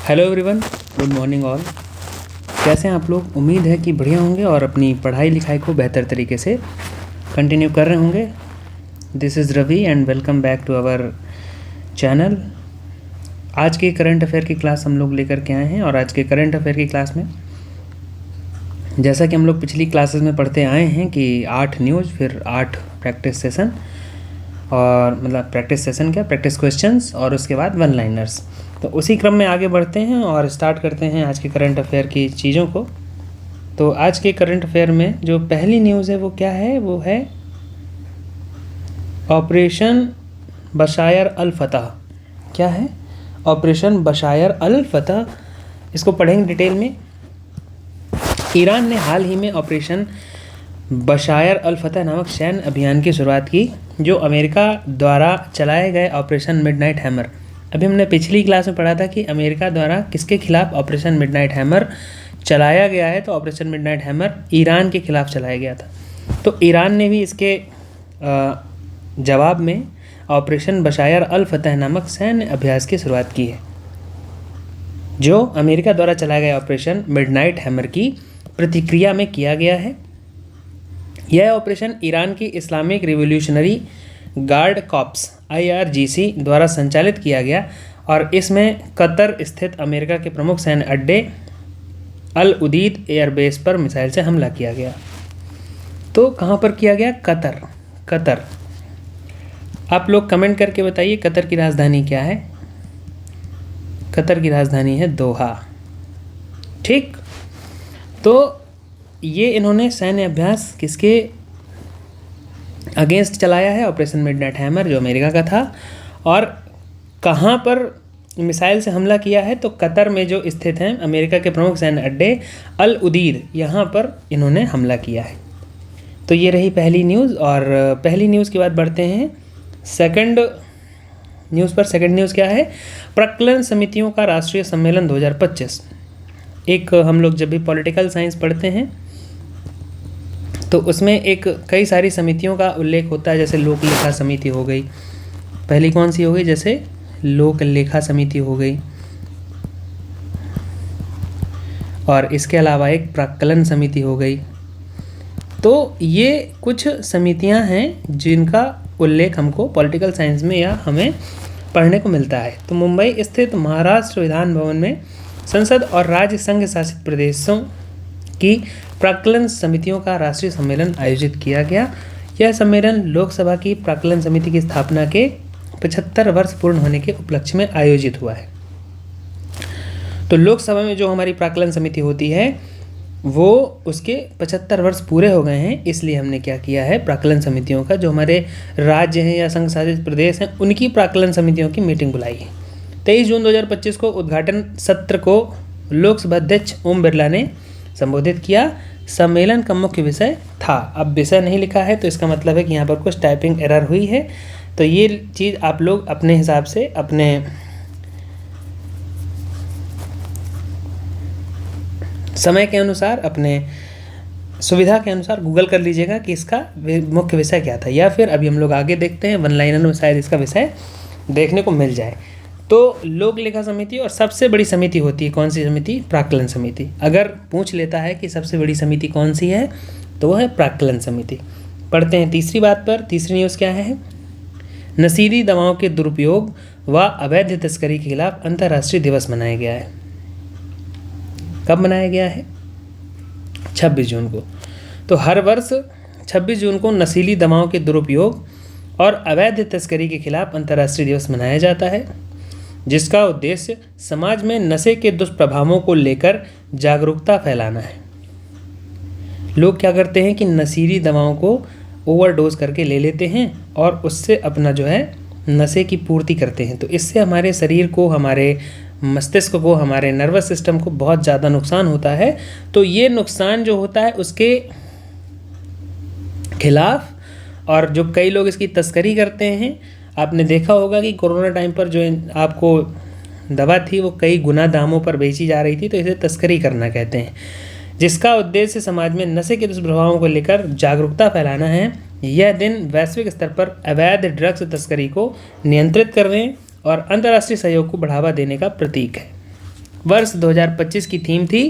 Hello everyone, good morning all. कैसे हैं आप लोग? उम्मीद है कि बढ़िया होंगे और अपनी पढ़ाई लिखाई को बेहतर तरीके से कंटिन्यू कर रहे होंगे। This is Ravi and welcome back to our channel. आज के करंट अफेयर की क्लास हम लोग लेकर के आए हैं और आज के करंट अफेयर की क्लास में जैसा कि हम लोग पिछली क्लासेस में पढ़ते आए हैं कि 8 न्यूज़, फिर 8 प्रैक्टिस सेशन, और मतलब प्रैक्टिस सेशन क्या, प्रैक्टिस क्वेश्चंस, और उसके बाद वन लाइनर्स। तो उसी क्रम में आगे बढ़ते हैं और स्टार्ट करते हैं आज के करंट अफेयर की चीज़ों को। तो आज के करंट अफेयर में जो पहली न्यूज़ है वो क्या है? वो है ऑपरेशन बशायर अल फतह। क्या है? ऑपरेशन बशायर अल फतह। इसको पढ़ेंगे डिटेल में। ईरान ने हाल ही में ऑपरेशन बशायर अल फतह नामक सैन्य अभियान की शुरुआत की, जो अमेरिका द्वारा चलाए गए ऑपरेशन मिडनाइट हैमर। अभी हमने पिछली क्लास में पढ़ा था कि अमेरिका द्वारा किसके खिलाफ ऑपरेशन मिडनाइट हैमर चलाया गया है। तो ऑपरेशन मिडनाइट हैमर ईरान के खिलाफ चलाया गया था। तो ईरान ने भी इसके जवाब में ऑपरेशन बशायर अल फतह नामक सैन्य अभ्यास की शुरुआत की है, जो अमेरिका द्वारा चलाए गए ऑपरेशन मिडनाइट हैमर की प्रतिक्रिया में किया गया है। यह ऑपरेशन ईरान की Islamic revolutionary guard corps IRGC द्वारा संचालित किया गया और इसमें कतर स्थित अमेरिका के प्रमुख सैन्य अड्डे अल उदीद एयरबेस पर मिसाइल से हमला किया गया। तो कहाँ पर किया गया? कतर। आप लोग कमेंट करके बताइए कतर की राजधानी क्या है। कतर की राजधानी है दोहा। ठीक, तो ये इन्होंने सैन्य अभ्यास किसके अगेंस्ट चलाया है? ऑपरेशन मिडनाइट हैमर, जो अमेरिका का था। और कहाँ पर मिसाइल से हमला किया है? तो कतर में जो स्थित हैं अमेरिका के प्रमुख सैन्य अड्डे अल उदीद, यहाँ पर इन्होंने हमला किया है। तो ये रही पहली न्यूज़। और पहली न्यूज़ के बाद बढ़ते हैं सेकंड न्यूज़ पर। सेकंड न्यूज़ क्या है? प्राक्कलन समितियों का राष्ट्रीय सम्मेलन 2025। एक हम लोग जब भी पॉलिटिकल साइंस पढ़ते हैं तो उसमें एक कई सारी समितियों का उल्लेख होता है, जैसे लोक लेखा समिति हो गई। पहली कौन सी हो गई? जैसे लोक लेखा समिति हो गई, और इसके अलावा एक प्राक्कलन समिति हो गई। तो ये कुछ समितियां हैं जिनका उल्लेख हमको पॉलिटिकल साइंस में या हमें पढ़ने को मिलता है। तो मुंबई स्थित महाराष्ट्र विधान भवन में संसद और राज्य संघ शासित प्रदेशों की प्राक्कलन समितियों का राष्ट्रीय सम्मेलन आयोजित किया गया। यह सम्मेलन लोकसभा की प्राक्कलन समिति की स्थापना के 75 वर्ष पूर्ण होने के उपलक्ष्य में आयोजित हुआ है। तो लोकसभा में जो हमारी प्राक्कलन समिति होती है वो उसके 75 वर्ष पूरे हो गए हैं, इसलिए हमने क्या किया है, प्राक्कलन समितियों का, जो हमारे राज्य हैं या संघ शासित प्रदेश हैं, उनकी प्राक्कलन समितियों की मीटिंग बुलाई है। 23 जून 2025 को उद्घाटन सत्र को लोकसभा अध्यक्ष ओम बिरला ने संबोधित किया। सम्मेलन का मुख्य विषय था, अब विषय नहीं लिखा है तो इसका मतलब है कि यहाँ पर कुछ टाइपिंग एरर हुई है। तो ये चीज़ आप लोग अपने हिसाब से अपने समय के अनुसार, अपने सुविधा के अनुसार गूगल कर लीजिएगा कि इसका मुख्य विषय क्या था, या फिर अभी हम लोग आगे देखते हैं वन लाइनर में शायद इसका विषय देखने को मिल जाए। तो लोक लेखा समिति और सबसे बड़ी समिति होती है कौन सी समिति? प्राक्कलन समिति। अगर पूछ लेता है कि सबसे बड़ी समिति कौन सी है तो वह है प्राक्कलन समिति। पढ़ते हैं तीसरी बात पर। तीसरी न्यूज़ क्या है? नशीली दवाओं के दुरुपयोग व अवैध तस्करी के खिलाफ अंतर्राष्ट्रीय दिवस मनाया गया है। कब मनाया गया है? 26 जून को। तो हर वर्ष 26 जून को नशीली दवाओं के दुरुपयोग और अवैध तस्करी के खिलाफ अंतर्राष्ट्रीय दिवस मनाया जाता है, जिसका उद्देश्य समाज में नशे के दुष्प्रभावों को लेकर जागरूकता फैलाना है। लोग क्या करते हैं कि नशीली दवाओं को ओवरडोज करके ले लेते हैं और उससे अपना जो है नशे की पूर्ति करते हैं। तो इससे हमारे शरीर को, हमारे मस्तिष्क को, हमारे नर्वस सिस्टम को बहुत ज़्यादा नुकसान होता है। तो ये नुकसान जो होता है उसके खिलाफ, और जो कई लोग इसकी तस्करी करते हैं, आपने देखा होगा कि कोरोना टाइम पर जो आपको दवा थी वो कई गुना दामों पर बेची जा रही थी, तो इसे तस्करी करना कहते हैं, जिसका उद्देश्य समाज में नशे के दुष्प्रभावों को लेकर जागरूकता फैलाना है। यह दिन वैश्विक स्तर पर अवैध ड्रग्स तस्करी को नियंत्रित करने और अंतर्राष्ट्रीय सहयोग को बढ़ावा देने का प्रतीक है। वर्ष 2025 की थीम थी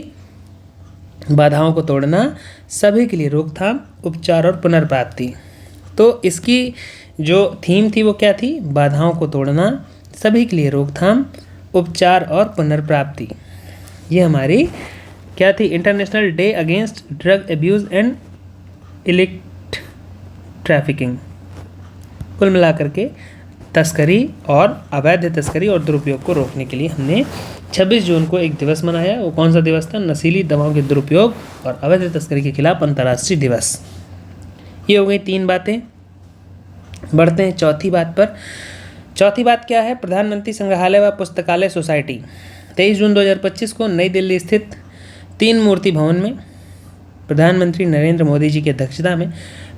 बाधाओं को तोड़ना, सभी के लिए रोकथाम, उपचार और पुनर्प्राप्ति। तो इसकी जो थीम थी वो क्या थी? बाधाओं को तोड़ना, सभी के लिए रोकथाम, उपचार और पुनर्प्राप्ति। ये हमारी क्या थी? International day against drug abuse and illicit trafficking. कुल मिलाकर के तस्करी और अवैध तस्करी और दुरुपयोग को रोकने के लिए हमने 26 जून को एक दिवस मनाया। वो कौन सा दिवस था? नशीली दवाओं के दुरुपयोग और अवैध तस्करी के खिलाफ अंतर्राष्ट्रीय दिवस। ये हो गई 3 बातें। बढ़ते हैं चौथी बात पर। चौथी बात क्या है? प्रधानमंत्री संग्रहालय व पुस्तकालय सोसाइटी 23 जून 2025 को नई दिल्ली स्थित 3 मूर्ति भवन में प्रधानमंत्री नरेंद्र मोदी जी की अध्यक्षता में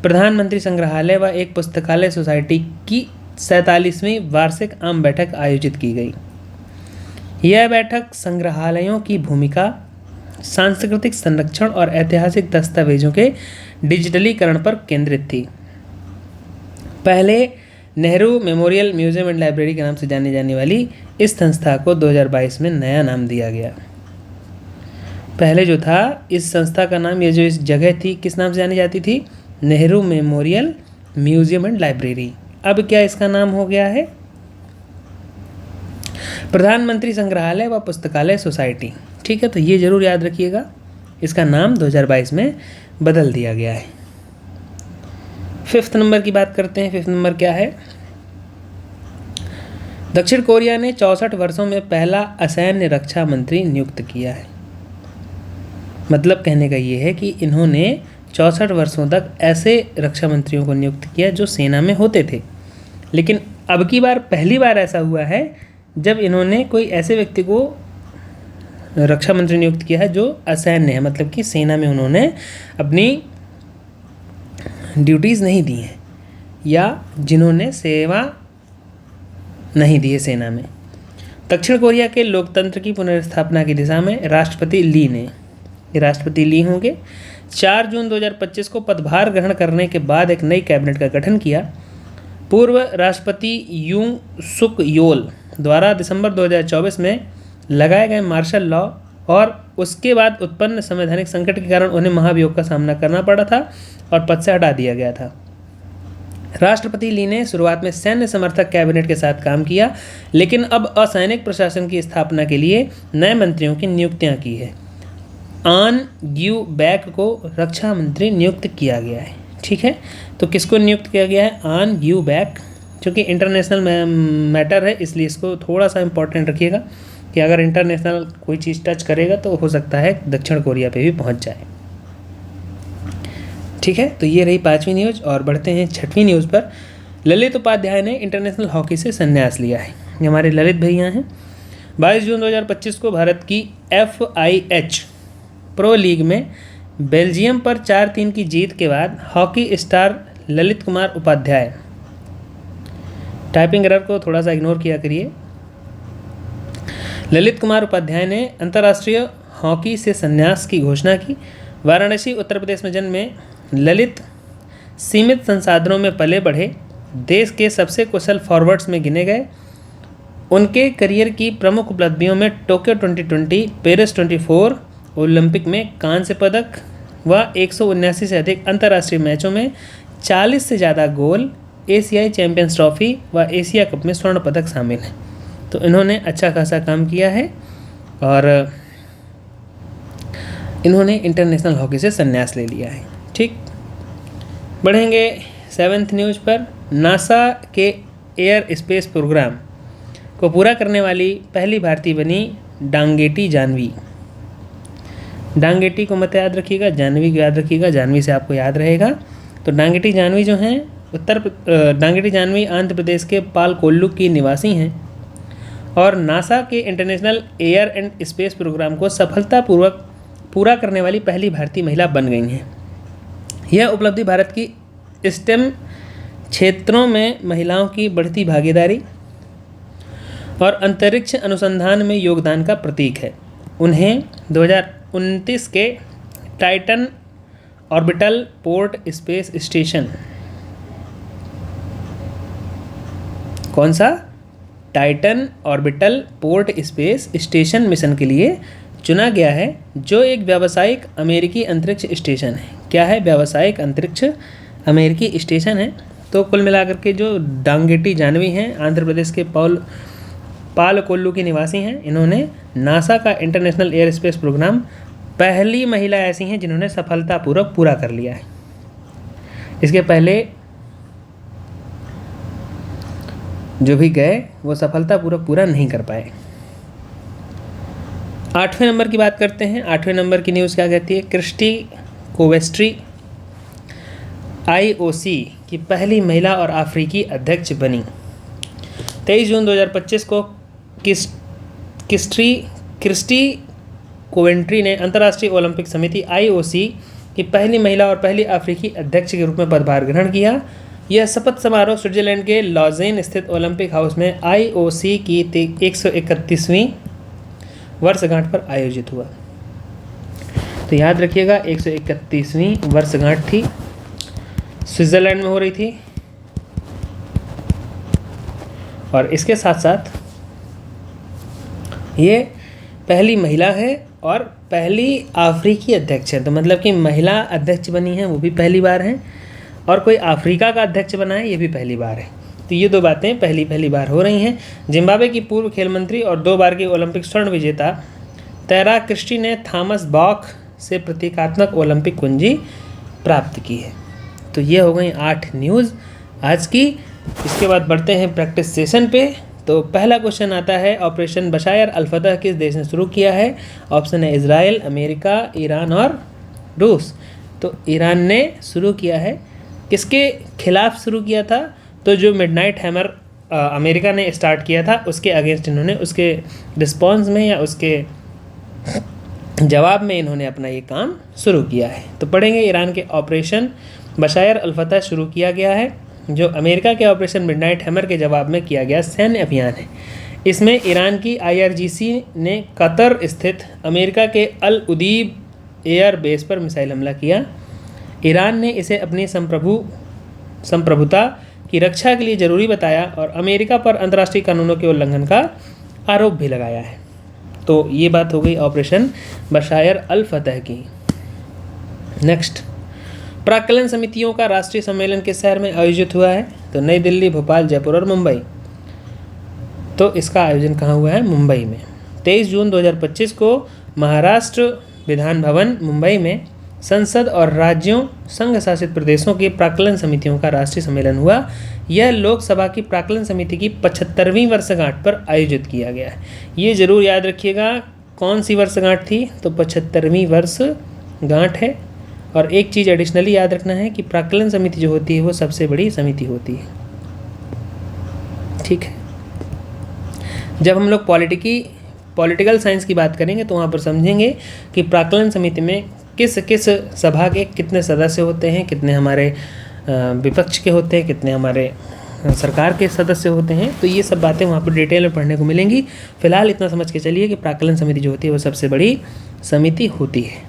प्रधानमंत्री संग्रहालय व एक पुस्तकालय सोसाइटी की 47वीं वार्षिक आम बैठक आयोजित की गई। यह बैठक संग्रहालयों की भूमिका, सांस्कृतिक संरक्षण और ऐतिहासिक दस्तावेजों के डिजिटलीकरण पर केंद्रित थी। पहले Nehru memorial museum and library के नाम से जानी जाने वाली इस संस्था को 2022 में नया नाम दिया गया। पहले जो था इस संस्था का नाम, ये जो इस जगह थी, किस नाम से जानी जाती थी? Nehru memorial museum and library. अब क्या इसका नाम हो गया है? प्रधानमंत्री संग्रहालय व पुस्तकालय सोसाइटी। ठीक है, तो ये जरूर याद रखिएगा, इसका नाम 2022 में बदल दिया गया है। 5th नंबर की बात करते हैं। 5th नंबर क्या है? दक्षिण कोरिया ने 64 वर्षों में पहला असैन्य रक्षा मंत्री नियुक्त किया है। मतलब कहने का ये है कि इन्होंने 64 वर्षों तक ऐसे रक्षा मंत्रियों को नियुक्त किया जो सेना में होते थे, लेकिन अब की बार पहली बार ऐसा हुआ है जब इन्होंने कोई ऐसे व्यक्ति को रक्षा मंत्री नियुक्त किया है जो असैन्य है, मतलब कि सेना में उन्होंने अपनी ड्यूटीज़ नहीं दी हैं या जिन्होंने सेवा नहीं दी है सेना में। दक्षिण कोरिया के लोकतंत्र की पुनर्स्थापना की दिशा में राष्ट्रपति ली ने, ये राष्ट्रपति ली होंगे, 4 जून 2025 को पदभार ग्रहण करने के बाद एक नई कैबिनेट का गठन किया। पूर्व राष्ट्रपति यूंग सुक योल द्वारा दिसंबर 2024 में लगाए गए मार्शल लॉ और उसके बाद उत्पन्न संवैधानिक संकट के कारण उन्हें महाभियोग का सामना करना पड़ा था और पद से हटा दिया गया था। राष्ट्रपति ली ने शुरुआत में सैन्य समर्थक कैबिनेट के साथ काम किया, लेकिन अब असैनिक प्रशासन की स्थापना के लिए नए मंत्रियों की नियुक्तियां की है। आन ग्यू बैक को रक्षा मंत्री नियुक्त किया गया है। ठीक है, तो किसको नियुक्त किया गया है? आन ग्यू बैक। क्योंकि इंटरनेशनल मैटर है इसलिए इसको थोड़ा सा इम्पोर्टेंट रखिएगा कि अगर इंटरनेशनल कोई चीज़ टच करेगा तो हो सकता है दक्षिण कोरिया पे भी पहुंच जाए। ठीक है, तो ये रही 5वीं न्यूज़ और बढ़ते हैं 6वीं न्यूज़ पर। ललित उपाध्याय ने इंटरनेशनल हॉकी से संन्यास लिया है। ये हमारे ललित भैया हैं। 22 जून 2025 को भारत की FIH प्रो लीग में बेल्जियम पर 4-3 की जीत के बाद hockey star Lalit Kumar Upadhyay, typing error को थोड़ा सा इग्नोर किया करिए, ललित कुमार उपाध्याय ने अंतर्राष्ट्रीय हॉकी से संन्यास की घोषणा की। वाराणसी उत्तर प्रदेश में जन्मे ललित सीमित संसाधनों में पले बढ़े देश के सबसे कुशल फॉरवर्ड्स में गिने गए। उनके करियर की प्रमुख उपलब्धियों में टोक्यो 2020, पेरिस 24 ओलंपिक में कांस्य पदक व 179 से अधिक अंतर्राष्ट्रीय मैचों में 40 से ज़्यादा गोल, एशियाई चैंपियंस ट्रॉफी व एशिया कप में स्वर्ण पदक शामिल हैं। तो इन्होंने अच्छा खासा काम किया है और इन्होंने इंटरनेशनल हॉकी से संन्यास ले लिया है। ठीक, बढ़ेंगे 7th न्यूज़ पर। नासा के एयर स्पेस प्रोग्राम को पूरा करने वाली पहली भारतीय बनी डांगेटी जानवी। डांगेटी को मत याद रखिएगा, जानवी को याद रखिएगा, जानवी से आपको याद रहेगा। तो डांगेटी जानवी जो हैं डांगेटी जानवी आंध्र प्रदेश के पालकोल्लू की निवासी हैं और नासा के international air and space programme को सफलतापूर्वक पूरा करने वाली पहली भारतीय महिला बन गई हैं। यह उपलब्धि भारत की स्टेम क्षेत्रों में महिलाओं की बढ़ती भागीदारी और अंतरिक्ष अनुसंधान में योगदान का प्रतीक है। उन्हें 2029 के Titan orbital port space station, कौन सा? Titan orbital port space station mission के लिए चुना गया है, जो एक व्यावसायिक अमेरिकी अंतरिक्ष स्टेशन है। क्या है? व्यावसायिक अंतरिक्ष अमेरिकी स्टेशन है। तो कुल मिलाकर के जो डांगेटी जानवी हैं, आंध्र प्रदेश के पालकोल्लू की निवासी हैं, इन्होंने नासा का इंटरनेशनल एयर स्पेस प्रोग्राम पहली महिला ऐसी हैं जिन्होंने सफलतापूर्वक पूरा कर लिया है। इसके पहले जो भी गए वो सफलतापूर्वक पूरा नहीं कर पाए। 8वें नंबर की बात करते हैं। 8वें नंबर की न्यूज़ क्या कहती है? क्रिस्टी कोवेस्ट्री IOC की पहली महिला और अफ्रीकी अध्यक्ष बनी। 23 जून 2025 को क्रिस्टी कोवेंट्री ने अंतर्राष्ट्रीय ओलंपिक समिति IOC की पहली महिला और पहली अफ्रीकी अध्यक्ष के रूप में पदभार ग्रहण किया। यह शपथ समारोह स्विट्जरलैंड के लॉजेन स्थित ओलंपिक हाउस में IOC की 131वीं वर्षगांठ पर आयोजित हुआ। तो याद रखिएगा 131वीं वर्षगांठ थी, स्विट्जरलैंड में हो रही थी। और इसके साथ साथ ये पहली महिला है और पहली अफ्रीकी अध्यक्ष है। तो मतलब कि महिला अध्यक्ष बनी है वो भी पहली बार है, और कोई अफ्रीका का अध्यक्ष बना है ये भी पहली बार है। तो ये दो बातें पहली बार हो रही हैं। जिम्बाब्वे की पूर्व खेल मंत्री और 2 बार की ओलंपिक स्वर्ण विजेता तैरा क्रिस्टी ने थॉमस बॉक से प्रतीकात्मक ओलंपिक कुंजी प्राप्त की है। तो ये हो गई 8 न्यूज़ आज की। इसके बाद बढ़ते हैं प्रैक्टिस सेशन पे। तो पहला क्वेश्चन आता है, ऑपरेशन बशायर अल फतह किस देश ने शुरू किया है? ऑप्शन है इजराइल, अमेरिका, ईरान और रूस। तो ईरान ने शुरू किया है। किसके खिलाफ शुरू किया था? तो जो मिडनाइट हैमर अमेरिका ने स्टार्ट किया था उसके अगेंस्ट इन्होंने, उसके रिस्पॉन्स में या उसके जवाब में इन्होंने अपना ये काम शुरू किया है। तो पढ़ेंगे ईरान के ऑपरेशन बशायर अल फतह शुरू किया गया है, जो अमेरिका के ऑपरेशन मिडनाइट हैमर के जवाब में किया गया सैन्य अभियान है। इसमें ईरान की IRGC ने कतर स्थित अमेरिका के अल उदीब एयर बेस पर मिसाइल हमला किया। ईरान ने इसे अपनी संप्रभुता की रक्षा के लिए ज़रूरी बताया और अमेरिका पर अंतर्राष्ट्रीय कानूनों के उल्लंघन का आरोप भी लगाया है। तो ये बात हो गई ऑपरेशन बशायर अल फतह की। नेक्स्ट, प्राक्कलन समितियों का राष्ट्रीय सम्मेलन किस शहर में आयोजित हुआ है? तो नई दिल्ली, भोपाल, जयपुर और मुंबई। तो इसका आयोजन कहाँ हुआ है? मुंबई में। 23 जून 2025 को महाराष्ट्र विधान भवन मुंबई में संसद और राज्यों, संघ शासित प्रदेशों की प्राक्कलन समितियों का राष्ट्रीय सम्मेलन हुआ। यह लोकसभा की प्राक्कलन समिति की 75वीं वर्षगांठ पर आयोजित किया गया है। ये जरूर याद रखिएगा कौन सी वर्षगांठ थी? तो 75वीं वर्षगांठ है। और एक चीज़ एडिशनली याद रखना है कि प्राक्कलन समिति जो होती है वो सबसे बड़ी समिति होती है। ठीक है, जब हम लोग पॉलिटिकल साइंस की बात करेंगे तो वहाँ पर समझेंगे कि प्राक्कलन समिति में किस किस सभा के कितने सदस्य होते हैं, कितने हमारे विपक्ष के होते हैं, कितने हमारे सरकार के सदस्य होते हैं। तो ये सब बातें वहाँ पर डिटेल में पढ़ने को मिलेंगी। फिलहाल इतना समझ के चलिए कि प्राक्कलन समिति जो होती है वो सबसे बड़ी समिति होती है,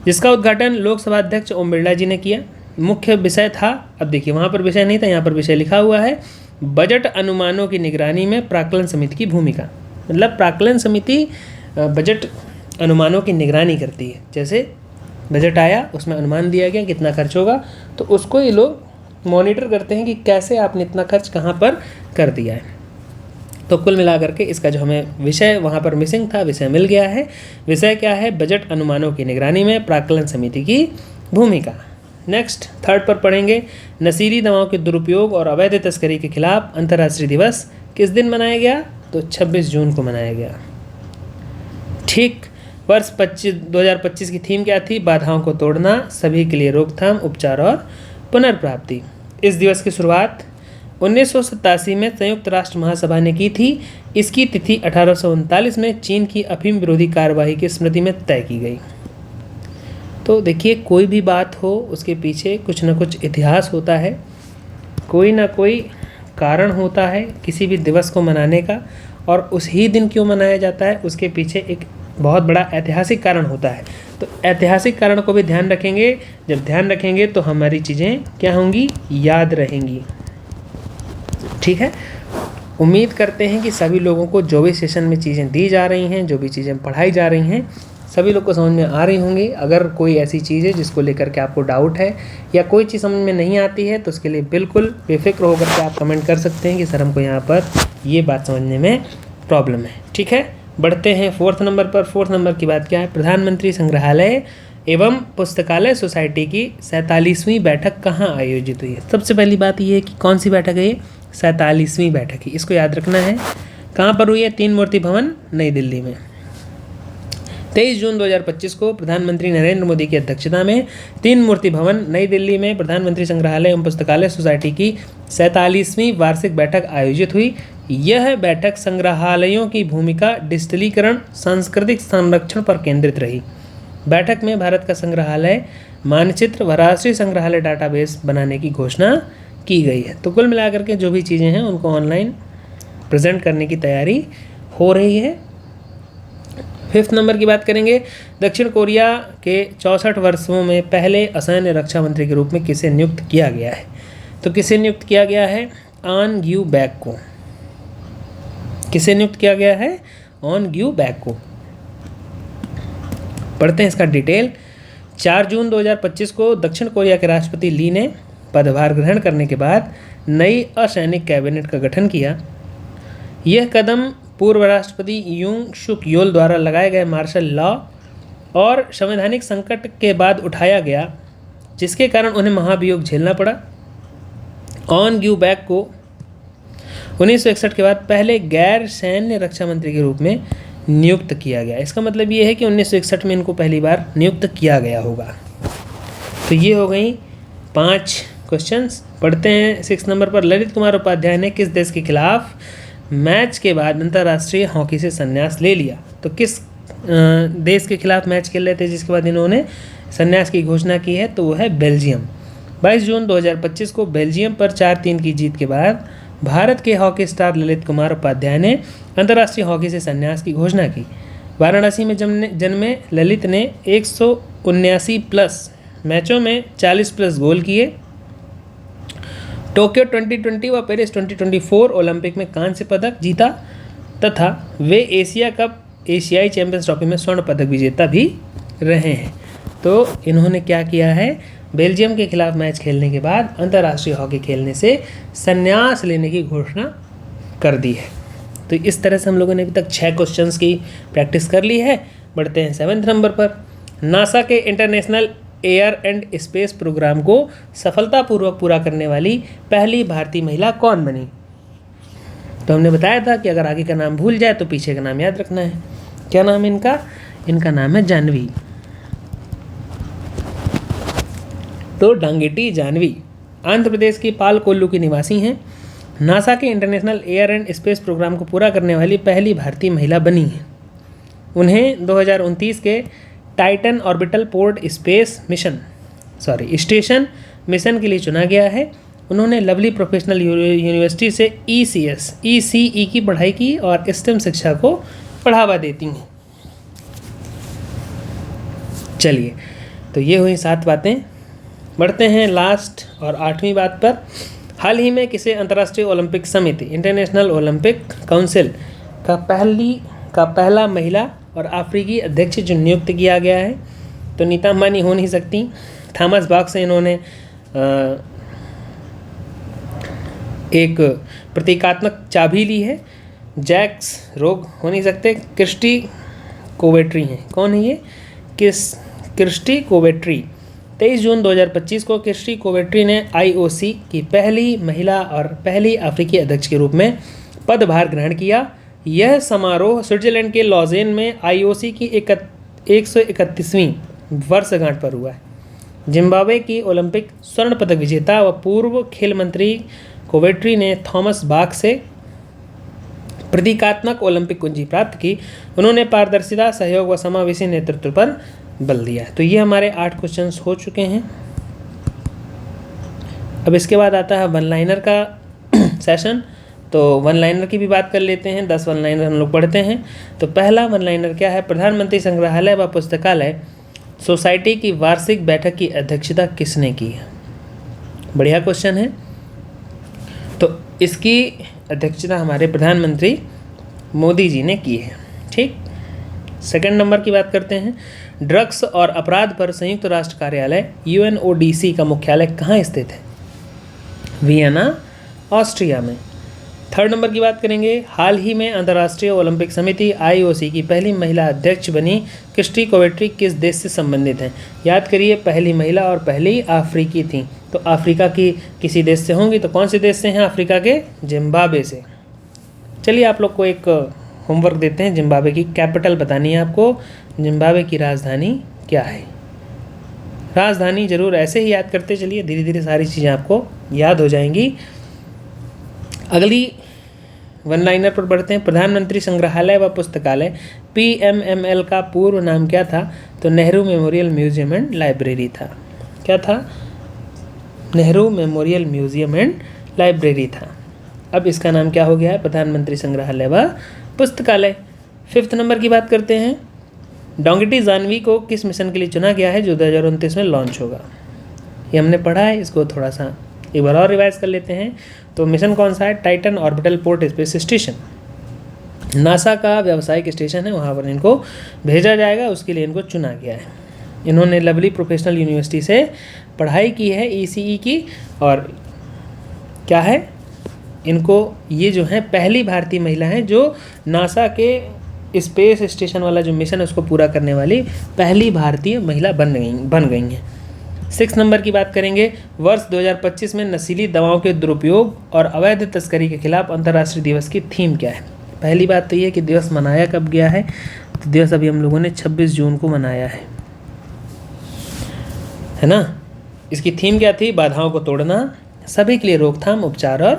जिसका उद्घाटन लोकसभा अध्यक्ष ओम बिरला जी ने किया। मुख्य विषय था, अब देखिए वहाँ पर विषय नहीं था, यहाँ पर विषय लिखा हुआ है, बजट अनुमानों की निगरानी में प्राक्कलन समिति की भूमिका। मतलब प्राक्कलन समिति बजट अनुमानों की निगरानी करती है। जैसे बजट आया, उसमें अनुमान दिया गया कितना खर्च होगा, तो उसको ये लोग मॉनिटर करते हैं कि कैसे आपने इतना खर्च कहाँ पर कर दिया है। तो कुल मिलाकर के इसका जो हमें विषय वहाँ पर मिसिंग था, विषय मिल गया है। विषय क्या है? बजट अनुमानों की निगरानी में प्राक्कलन समिति की भूमिका। नेक्स्ट, थर्ड पर पढ़ेंगे, नशीली दवाओं के दुरुपयोग और अवैध तस्करी के खिलाफ अंतर्राष्ट्रीय दिवस किस दिन मनाया गया? तो 26 जून को मनाया गया। ठीक, वर्ष 2025 की थीम क्या थी? बाधाओं को तोड़ना, सभी के लिए रोकथाम, उपचार और पुनर्प्राप्ति। इस दिवस की शुरुआत 1987 में संयुक्त राष्ट्र महासभा ने की थी। इसकी तिथि 1839 में चीन की अफीम विरोधी कार्यवाही की स्मृति में तय की गई। तो देखिए, कोई भी बात हो उसके पीछे कुछ न कुछ इतिहास होता है, कोई ना कोई कारण होता है किसी भी दिवस को मनाने का, और उस ही दिन क्यों मनाया जाता है उसके पीछे एक बहुत बड़ा ऐतिहासिक कारण होता है। तो ऐतिहासिक कारण को भी ध्यान रखेंगे। जब ध्यान रखेंगे तो हमारी चीज़ें क्या होंगी? याद रहेंगी। ठीक है, उम्मीद करते हैं कि सभी लोगों को जो भी सेशन में चीज़ें दी जा रही हैं, जो भी चीज़ें पढ़ाई जा रही हैं, सभी लोग को समझ में आ रही होंगी। अगर कोई ऐसी चीज़ है जिसको लेकर के आपको डाउट है या कोई चीज़ समझ में नहीं आती है तो उसके लिए बिल्कुल बेफिक्र होकर के आप कमेंट कर सकते हैं कि सर हमको यहाँ पर ये बात समझने में प्रॉब्लम है। ठीक है, बढ़ते हैं 4th नंबर पर। 4th नंबर की बात क्या है? प्रधानमंत्री संग्रहालय एवं पुस्तकालय सोसाइटी की 47वीं बैठक कहाँ आयोजित हुई है? सबसे पहली बात ये है कि कौन सी बैठक है ये? 47वीं बैठक है, इसको याद रखना है। कहाँ पर हुई है? 3 मूर्ति भवन, नई दिल्ली में। 23 जून 2025 को प्रधानमंत्री नरेंद्र मोदी की अध्यक्षता में 3 मूर्ति भवन, नई दिल्ली में प्रधानमंत्री संग्रहालय एवं पुस्तकालय सोसाइटी की 47वीं वार्षिक बैठक आयोजित हुई। यह बैठक संग्रहालयों की भूमिका, डिजिटलीकरण, सांस्कृतिक संरक्षण पर केंद्रित रही। बैठक में भारत का संग्रहालय मानचित्र व राष्ट्रीय संग्रहालय डाटाबेस बनाने की घोषणा की गई है। तो कुल मिलाकर के जो भी चीज़ें हैं उनको ऑनलाइन प्रेजेंट करने की तैयारी हो रही है। 5th नंबर की बात करेंगे। दक्षिण कोरिया के 64 वर्षों में पहले असैन्य रक्षा मंत्री के रूप में किसे नियुक्त किया गया है? तो किसे नियुक्त किया गया है? ऑन ग्यू बैक को। किसे नियुक्त किया गया है? ऑन ग्यू बैक को। पढ़ते हैं इसका डिटेल। 4 जून 2025 को दक्षिण कोरिया के राष्ट्रपति ली ने पदभार ग्रहण करने के बाद नई असैनिक कैबिनेट का गठन किया। यह कदम पूर्व राष्ट्रपति यूंग सुक योल द्वारा लगाए गए मार्शल लॉ और संवैधानिक संकट के बाद उठाया गया, जिसके कारण उन्हें महाभियोग झेलना पड़ा। ऑन ग्यू बैक को 1961 के बाद पहले गैर सैन्य रक्षा मंत्री के रूप में नियुक्त किया गया। इसका मतलब ये है कि 1961 में इनको पहली बार नियुक्त किया गया होगा। तो ये हो गई 5 क्वेश्चंस। पढ़ते हैं 6 नंबर पर। ललित कुमार उपाध्याय ने किस देश के खिलाफ मैच के बाद अंतर्राष्ट्रीय हॉकी से संन्यास ले लिया? तो किस देश के खिलाफ मैच खेल रहे थे जिसके बाद इन्होंने संन्यास की घोषणा की है? तो वो है बेल्जियम। 22 जून 2025 को बेल्जियम पर 4-3 की जीत के बाद भारत के हॉकी स्टार ललित कुमार उपाध्याय ने अंतर्राष्ट्रीय हॉकी से संन्यास की घोषणा की। वाराणसी में जन्मे ललित ने 179 प्लस मैचों में 40 प्लस गोल किए। टोक्यो 2020 व पेरिस 2024 ओलंपिक में कांस्य पदक जीता तथा वे एशिया कप, एशियाई चैंपियंस ट्रॉफी में स्वर्ण पदक विजेता भी रहे हैं। तो इन्होंने क्या किया है? बेल्जियम के खिलाफ मैच खेलने के बाद अंतर्राष्ट्रीय हॉकी खेलने से संन्यास लेने की घोषणा कर दी है। तो इस तरह से हम लोगों ने अभी तक 6 क्वेश्चंस की प्रैक्टिस कर ली है। बढ़ते हैं 7th नंबर पर। नासा के international air and space programme को सफलतापूर्वक पूरा करने वाली पहली भारतीय महिला कौन बनी? तो हमने बताया था कि अगर आगे का नाम भूल जाए तो पीछे का नाम याद रखना है। क्या नाम है इनका? इनका नाम है जानवी। तो डांगेटी जानवी आंध्र प्रदेश की पालकोल्लू की निवासी हैं। नासा के international air and space programme को पूरा करने वाली पहली भारतीय महिला बनी है। उन्हें 2029 के Titan orbital port station mission के लिए चुना गया है। उन्होंने लवली प्रोफेशनल यूनिवर्सिटी से ECE की पढ़ाई की और स्टेम शिक्षा को बढ़ावा देती हैं। चलिए, तो ये हुई 7 बातें। बढ़ते हैं लास्ट और 8वीं बात पर। हाल ही में किसे अंतर्राष्ट्रीय ओलंपिक समिति इंटरनेशनल ओलंपिक काउंसिल का पहला महिला और अफ्रीकी अध्यक्ष जो नियुक्त किया गया है? तो नीता अंबानी हो नहीं सकती। थॉमस बाख से इन्होंने एक प्रतीकात्मक चाबी ली है। जैक्स रोग हो नहीं सकते। क्रिस्टी कोवेट्री हैं। कौन है ये? क्रिस्टी कोवेट्री। 23 जून 2025 को क्रिस्टी कोवेट्री ने IOC की पहली महिला और पहली अफ्रीकी अध्यक्ष के रूप में पदभार ग्रहण किया। यह समारोह स्विट्जरलैंड के लॉजेन में IOC की 131वीं वर्षगांठ पर हुआ है। जिम्बाब्वे की ओलंपिक स्वर्ण पदक विजेता व पूर्व खेल मंत्री कोवेट्री ने थॉमस बाख से प्रतीकात्मक ओलंपिक कुंजी प्राप्त की। उन्होंने पारदर्शिता, सहयोग व समावेशी नेतृत्व पर बल दिया। तो ये हमारे 8 क्वेश्चंस हो चुके हैं। अब इसके बाद आता है वन लाइनर का सेशन। तो वन लाइनर की भी बात कर लेते हैं। 10 वन लाइनर हम लोग पढ़ते हैं। तो पहला वन लाइनर क्या है? प्रधानमंत्री संग्रहालय व पुस्तकालय सोसाइटी की वार्षिक बैठक की अध्यक्षता किसने की है? बढ़िया क्वेश्चन है। तो इसकी अध्यक्षता हमारे प्रधानमंत्री मोदी जी ने की है। ठीक, सेकंड नंबर की बात करते हैं। ड्रग्स और अपराध पर संयुक्त राष्ट्र कार्यालय UNODC का मुख्यालय कहाँ स्थित है? वियना, ऑस्ट्रिया में। थर्ड नंबर की बात करेंगे। हाल ही में अंतर्राष्ट्रीय ओलंपिक समिति IOC की पहली महिला अध्यक्ष बनी क्रिस्टी कोवेट्री किस देश से संबंधित हैं? याद करिए, पहली महिला और पहली अफ्रीकी थी, तो अफ्रीका की किसी देश से होंगी, तो कौन से देश से हैं? अफ्रीका के जिम्बाब्वे से। चलिए आप लोग को एक होमवर्क देते हैं। जिम्बाब्वे की कैपिटल बतानी है आपको। जिम्बाब्वे की राजधानी क्या है? राजधानी जरूर ऐसे ही याद करते चलिए, धीरे धीरे सारी चीज़ें आपको याद हो जाएंगी। अगली वन लाइनर पर बढ़ते हैं। प्रधानमंत्री संग्रहालय व पुस्तकालय PMML का पूर्व नाम क्या था? तो Nehru memorial museum and library था। क्या था? Nehru memorial museum and library था। अब इसका नाम क्या हो गया है? प्रधानमंत्री संग्रहालय व पुस्तकालय। फिफ्थ नंबर की बात करते हैं। डोंगटी जानवी को किस मिशन के लिए चुना गया है जो 2029 में लॉन्च होगा? ये हमने पढ़ा है, इसको थोड़ा सा एक बार और रिवाइज कर लेते हैं। तो मिशन कौन सा है? Titan orbital port space station, NASA का व्यावसायिक स्टेशन है, वहाँ पर इनको भेजा जाएगा, उसके लिए इनको चुना गया है। इन्होंने लवली प्रोफेशनल यूनिवर्सिटी से पढ़ाई की है ECE की, और क्या है, इनको ये जो है पहली भारतीय महिला हैं जो नासा के स्पेस स्टेशन वाला जो मिशन है उसको पूरा करने वाली पहली भारतीय महिला बन गई हैं। 6 नंबर की बात करेंगे। वर्ष 2025 में नशीली दवाओं के दुरुपयोग और अवैध तस्करी के खिलाफ अंतर्राष्ट्रीय दिवस की थीम क्या है? पहली बात तो ये कि दिवस मनाया कब गया है? तो दिवस अभी हम लोगों ने 26 जून को मनाया है ना। इसकी थीम क्या थी? बाधाओं को तोड़ना, सभी के लिए रोकथाम, उपचार और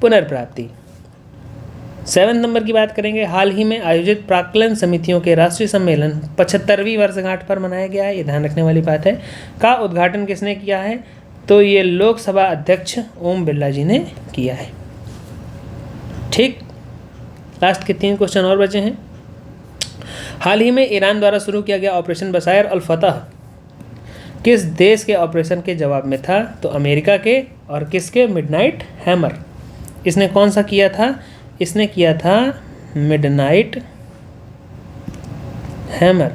पुनर्प्राप्ति। 7 नंबर की बात करेंगे। हाल ही में आयोजित प्राक्कलन समितियों के राष्ट्रीय सम्मेलन 75वीं वर्षगांठ पर मनाया गया है, ये ध्यान रखने वाली बात है। का उद्घाटन किसने किया है? तो ये लोकसभा अध्यक्ष ओम बिरला जी ने किया है। ठीक, लास्ट के 3 क्वेश्चन और बचे हैं। हाल ही में ईरान द्वारा शुरू किया गया ऑपरेशन बशायर अल फतह किस देश के ऑपरेशन के जवाब में था? तो अमेरिका के, और किसके? Midnight hammer. इसने कौन सा किया था? इसने किया था मिडनाइट हैमर।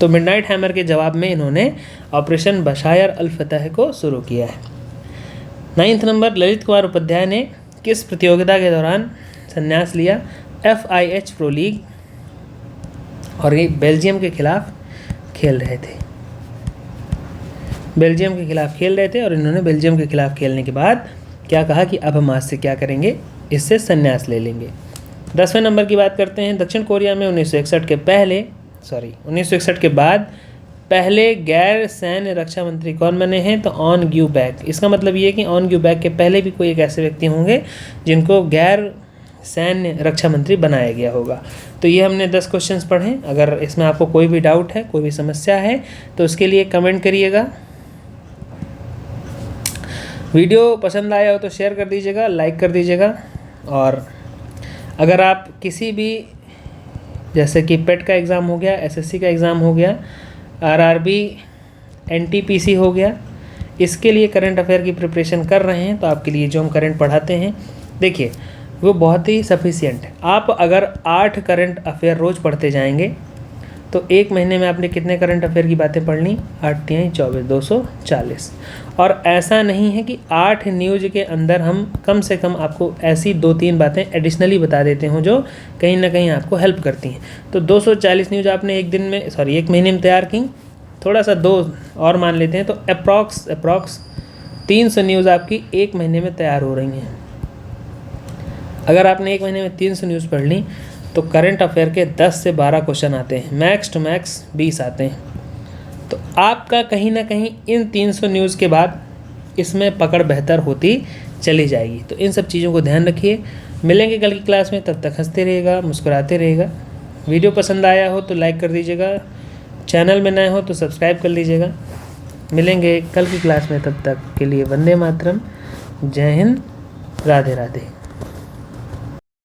तो मिडनाइट हैमर के जवाब में इन्होंने ऑपरेशन बशायर अल फतह को शुरू किया है। 9th number. ललित कुमार उपाध्याय ने किस प्रतियोगिता के दौरान संन्यास लिया? FIH प्रो लीग, और ये बेल्जियम के खिलाफ खेल रहे थे। बेल्जियम के खिलाफ खेल रहे थे और इन्होंने बेल्जियम के खिलाफ खेलने के बाद क्या कहा कि अब हम आज से क्या करेंगे? इससे संन्यास ले लेंगे। 10वें नंबर की बात करते हैं। दक्षिण कोरिया में 1961 के बाद पहले गैर सैन्य रक्षा मंत्री कौन बने हैं? तो ऑन ग्यू बैक। इसका मतलब ये कि ऑन ग्यू बैक के पहले भी कोई एक ऐसे व्यक्ति होंगे जिनको गैर सैन्य रक्षा मंत्री बनाया गया होगा। तो ये हमने 10 क्वेश्चंस पढ़े। अगर इसमें आपको कोई भी डाउट है, कोई भी समस्या है, तो उसके लिए कमेंट करिएगा। वीडियो पसंद आया हो तो शेयर कर दीजिएगा, लाइक कर दीजिएगा। और अगर आप किसी भी, जैसे कि पेट का एग्ज़ाम हो गया, SSC का एग्ज़ाम हो गया, RRB NTPC हो गया, इसके लिए करंट अफेयर की प्रिपरेशन कर रहे हैं, तो आपके लिए जो हम करंट पढ़ाते हैं, देखिए वो बहुत ही सफिशिएंट है। आप अगर 8 करंट अफेयर रोज़ पढ़ते जाएंगे तो 1 महीने में आपने कितने करंट अफेयर की बातें पढ़ ली? 8 तिहाई 24, 240। और ऐसा नहीं है कि 8 न्यूज़ के अंदर हम कम से कम आपको ऐसी 2-3 बातें एडिशनली बता देते हों जो कहीं ना कहीं आपको हेल्प करती हैं। तो 240 न्यूज़ आपने 1 महीने में तैयार की, थोड़ा सा 2 और मान लेते हैं, तो अप्रॉक्स 300 न्यूज़ आपकी 1 महीने में तैयार हो रही हैं। अगर आपने 1 महीने में 300 न्यूज़ पढ़ ली तो करंट अफेयर के 10 से 12 क्वेश्चन आते हैं, मैक्स टू मैक्स 20 आते हैं। तो आपका कहीं ना कहीं इन 300 न्यूज़ के बाद इसमें पकड़ बेहतर होती चली जाएगी। तो इन सब चीज़ों को ध्यान रखिए। मिलेंगे कल की क्लास में, तब तक हंसते रहिएगा, मुस्कुराते रहिएगा। वीडियो पसंद आया हो तो लाइक कर दीजिएगा, चैनल में नए हो तो सब्सक्राइब कर लीजिएगा। मिलेंगे कल की क्लास में, तब तक के लिए वंदे मातरम, जय हिंद, राधे राधे।